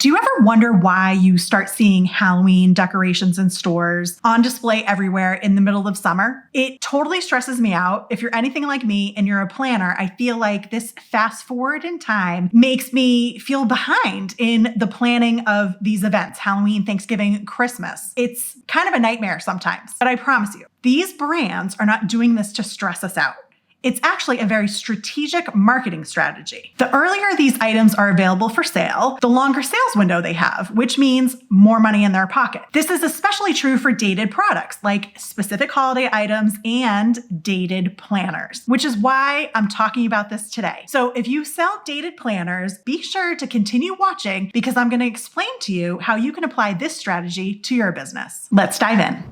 Do you ever wonder why you start seeing Halloween decorations in stores on display everywhere in the middle of summer? It totally stresses me out. If you're anything like me and you're a planner, I feel like this fast forward in time makes me feel behind in the planning of these events, Halloween, Thanksgiving, Christmas. It's kind of a nightmare sometimes, but I promise you, these brands are not doing this to stress us out. It's actually a very strategic marketing strategy. The earlier these items are available for sale, the longer sales window they have, which means more money in their pocket. This is especially true for dated products like specific holiday items and dated planners, which is why I'm talking about this today. So if you sell dated planners, be sure to continue watching because I'm going to explain to you how you can apply this strategy to your business. Let's dive in.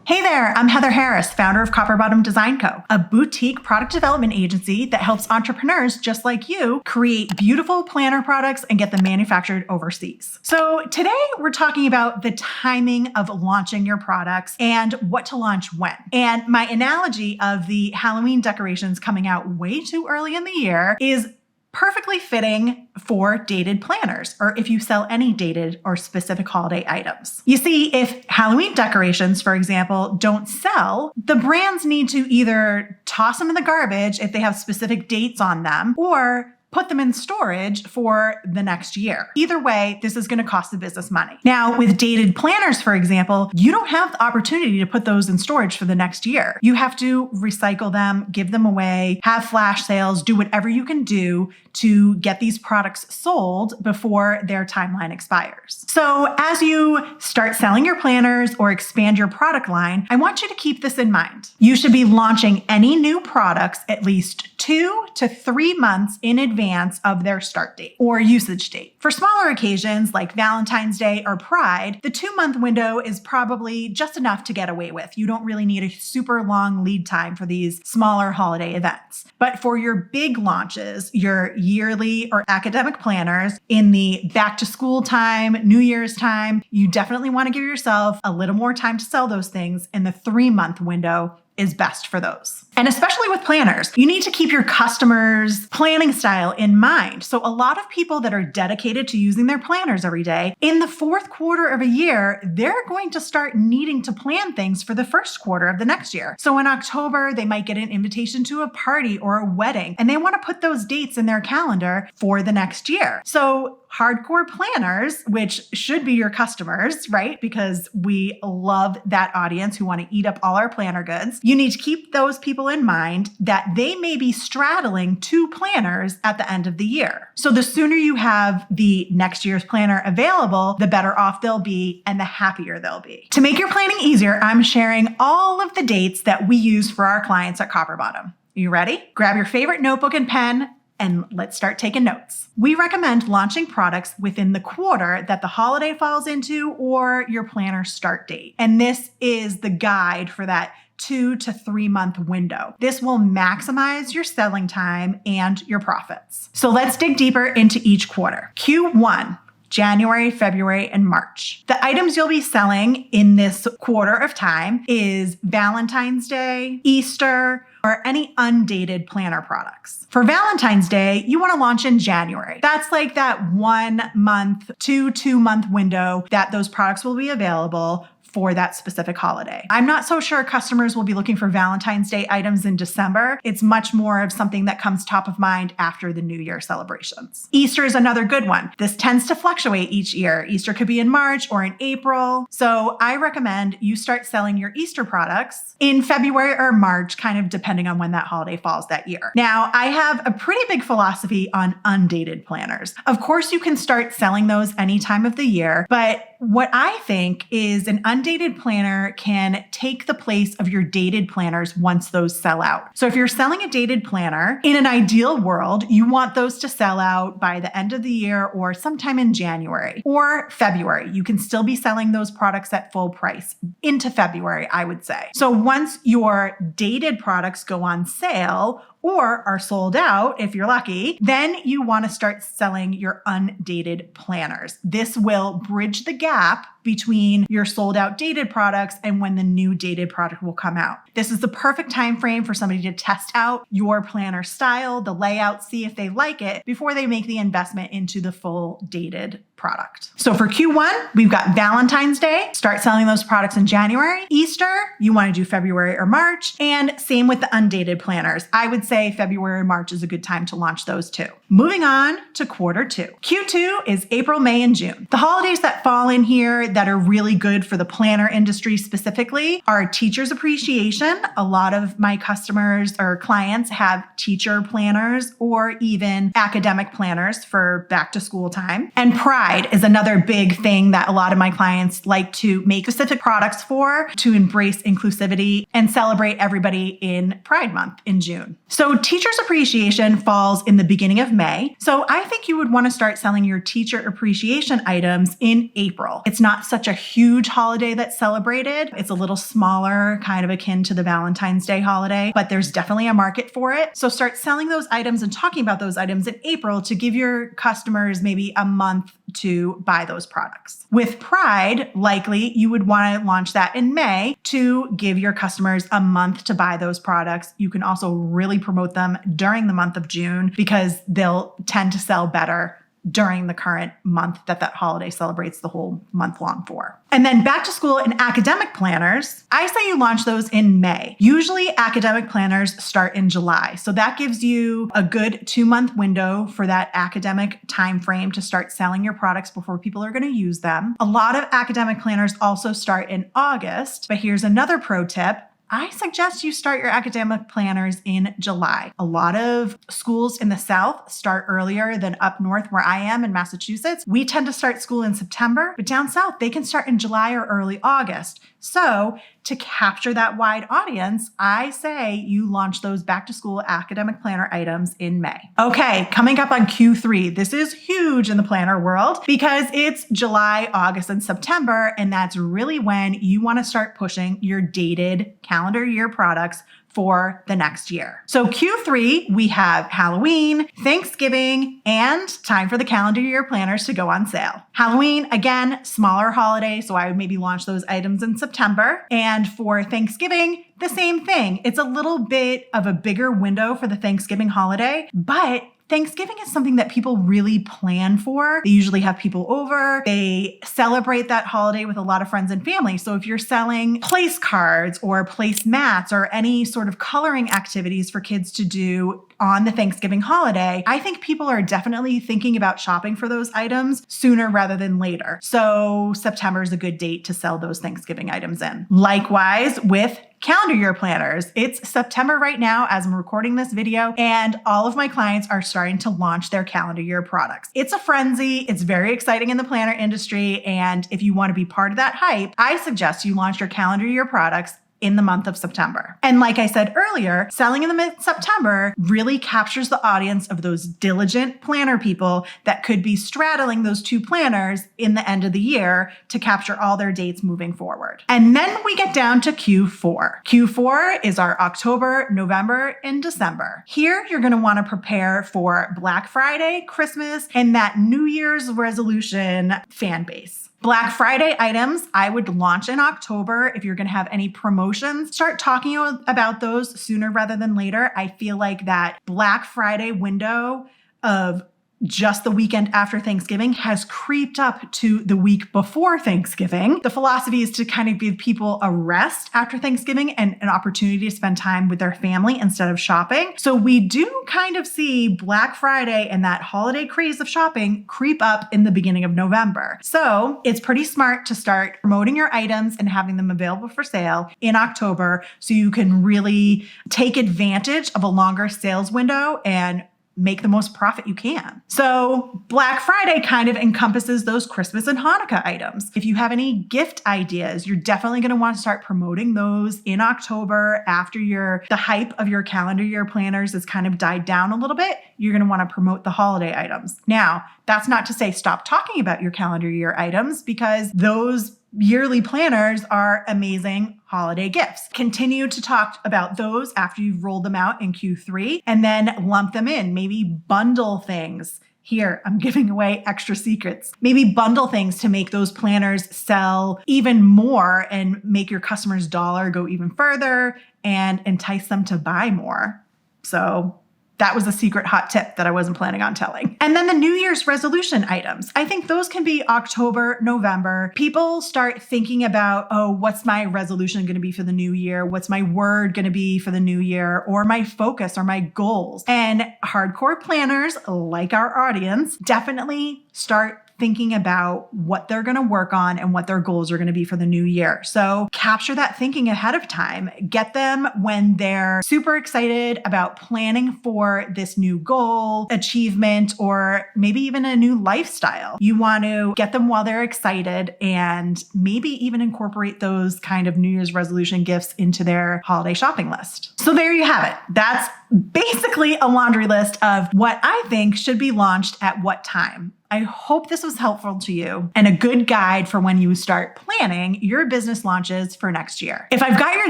Hey there, I'm Heather Harris, founder of Copper Bottom Design Co., a boutique product development agency that helps entrepreneurs just like you create beautiful planner products and get them manufactured overseas. So today we're talking about the timing of launching your products and what to launch when. And my analogy of the Halloween decorations coming out way too early in the year is perfectly fitting for dated planners, or if you sell any dated or specific holiday items. You see, if Halloween decorations, for example, don't sell, the brands need to either toss them in the garbage if they have specific dates on them, or put them in storage for the next year. Either way, this is going to cost the business money. Now, with dated planners, for example, you don't have the opportunity to put those in storage for the next year. You have to recycle them, give them away, have flash sales, do whatever you can do to get these products sold before their timeline expires. So as you start selling your planners or expand your product line, I want you to keep this in mind. You should be launching any new products at least 2 to 3 months in advance of their start date or usage date. For smaller occasions like Valentine's Day or Pride, the 2-month window is probably just enough to get away with. You don't really need a super long lead time for these smaller holiday events. But for your big launches, your yearly or academic planners in the back to school time, New Year's time, you definitely want to give yourself a little more time to sell those things, and the 3-month window is best for those. And especially with planners, you need to keep your customers' planning style in mind. So a lot of people that are dedicated to using their planners every day, in the fourth quarter of a year, they're going to start needing to plan things for the first quarter of the next year. So in October, they might get an invitation to a party or a wedding, and they want to put those dates in their calendar for the next year. So hardcore planners, which should be your customers, right? Because we love that audience who want to eat up all our planner goods. You need to keep those people in mind that they may be straddling 2 planners at the end of the year. So the sooner you have the next year's planner available, the better off they'll be and the happier they'll be. To make your planning easier, I'm sharing all of the dates that we use for our clients at Copper Bottom. You ready? Grab your favorite notebook and pen, and let's start taking notes. We recommend launching products within the quarter that the holiday falls into or your planner start date. And this is the guide for that 2 to 3 month window. This will maximize your selling time and your profits. So let's dig deeper into each quarter. Q1. January, February, and March. The items you'll be selling in this quarter of time is Valentine's Day, Easter, or any undated planner products. For Valentine's Day, you want to launch in January. That's like that 1 month to 2 month window that those products will be available for that specific holiday. I'm not so sure customers will be looking for Valentine's Day items in December. It's much more of something that comes top of mind after the New Year celebrations. Easter is another good one. This tends to fluctuate each year. Easter could be in March or in April. So I recommend you start selling your Easter products in February or March, kind of depending on when that holiday falls that year. Now, I have a pretty big philosophy on undated planners. Of course, you can start selling those any time of the year, but what I think is an undated planner can take the place of your dated planners once those sell out. So if you're selling a dated planner, in an ideal world, you want those to sell out by the end of the year or sometime in January or February. You can still be selling those products at full price into February, I would say. So once your dated products go on sale or are sold out, if you're lucky, then you want to start selling your undated planners. This will bridge the gap between your sold out dated products and when the new dated product will come out. This is the perfect time frame for somebody to test out your planner style, the layout, see if they like it before they make the investment into the full dated product. So for Q1, we've got Valentine's Day. Start selling those products in January. Easter, you want to do February or March. And same with the undated planners. I would say February or March is a good time to launch those too. Moving on to Q2. Q2 is April, May, and June. The holidays that fall in here that are really good for the planner industry specifically are Teachers Appreciation. A lot of my customers or clients have teacher planners or even academic planners for back to school time. And Pride is another big thing that a lot of my clients like to make specific products for to embrace inclusivity and celebrate everybody in Pride Month in June. So Teachers Appreciation falls in the beginning of May. So I think you would want to start selling your teacher appreciation items in April. It's not such a huge holiday that's celebrated. It's a little smaller, kind of akin to the Valentine's Day holiday, but there's definitely a market for it. So start selling those items and talking about those items in April to give your customers maybe a month to buy those products. With Pride, likely you would want to launch that in May to give your customers a month to buy those products. You can also really promote them during the month of June because they'll tend to sell better during the current month that holiday celebrates the whole month long for. And then back to school and academic planners, I say you launch those in May. Usually academic planners start in July. So that gives you a good 2-month window for that academic time frame to start selling your products before people are going to use them. A lot of academic planners also start in August, but here's another pro tip. I suggest you start your academic planners in July. A lot of schools in the South start earlier than up north where I am in Massachusetts. We tend to start school in September, but down south, they can start in July or early August. So to capture that wide audience, I say you launch those back to school academic planner items in May. Okay, coming up on Q3. This is huge in the planner world because it's July, August, and September, and that's really when you want to start pushing your dated calendar year products for the next year. So Q3, we have Halloween, Thanksgiving, and time for the calendar year planners to go on sale. Halloween, again, smaller holiday, so I would maybe launch those items in September. And for Thanksgiving, the same thing. It's a little bit of a bigger window for the Thanksgiving holiday, but Thanksgiving is something that people really plan for. They usually have people over. They celebrate that holiday with a lot of friends and family. So if you're selling place cards or place mats or any sort of coloring activities for kids to do on the Thanksgiving holiday, I think people are definitely thinking about shopping for those items sooner rather than later. So September is a good date to sell those Thanksgiving items in. Likewise with calendar year planners. It's September right now as I'm recording this video, and all of my clients are starting to launch their calendar year products. It's a frenzy. It's very exciting in the planner industry. And if you want to be part of that hype, I suggest you launch your calendar year products in the month of September. And like I said earlier, selling in the mid-September really captures the audience of those diligent planner people that could be straddling those two planners in the end of the year to capture all their dates moving forward. And then we get down to Q4. Q4 is our October, November, and December. Here, you're going to want to prepare for Black Friday, Christmas, and that New Year's resolution fan base. Black Friday items, I would launch in October. If you're going to have any promotions, start talking about those sooner rather than later. I feel like that Black Friday window of just the weekend after Thanksgiving has creeped up to the week before Thanksgiving. The philosophy is to kind of give people a rest after Thanksgiving and an opportunity to spend time with their family instead of shopping. So we do kind of see Black Friday and that holiday craze of shopping creep up in the beginning of November. So it's pretty smart to start promoting your items and having them available for sale in October so you can really take advantage of a longer sales window and make the most profit you can. So Black Friday kind of encompasses those Christmas and Hanukkah items. If you have any gift ideas, you're definitely going to want to start promoting those in October after the hype of your calendar year planners has kind of died down a little bit. You're going to want to promote the holiday items. Now, that's not to say stop talking about your calendar year items because those yearly planners are amazing holiday gifts. Continue to talk about those after you've rolled them out in Q3 and then lump them in, maybe bundle things Here, I'm giving away extra secrets. Maybe bundle things to make those planners sell even more and make your customer's dollar go even further and entice them to buy more. So that was a secret hot tip that I wasn't planning on telling. And then the New Year's resolution items. I think those can be October, November. People start thinking about, oh, what's my resolution going to be for the new year? What's my word going to be for the new year? Or my focus or my goals? And hardcore planners, like our audience, definitely start thinking about what they're going to work on and what their goals are going to be for the new year. So capture that thinking ahead of time. Get them when they're super excited about planning for this new goal, achievement, or maybe even a new lifestyle. You want to get them while they're excited and maybe even incorporate those kind of New Year's resolution gifts into their holiday shopping list. So there you have it. That's basically a laundry list of what I think should be launched at what time. I hope this was helpful to you and a good guide for when you start planning your business launches for next year. If I've got your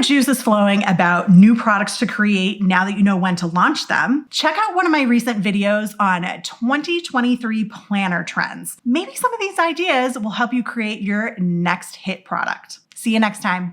juices flowing about new products to create now that you know when to launch them, check out one of my recent videos on 2023 planner trends. Maybe some of these ideas will help you create your next hit product. See you next time.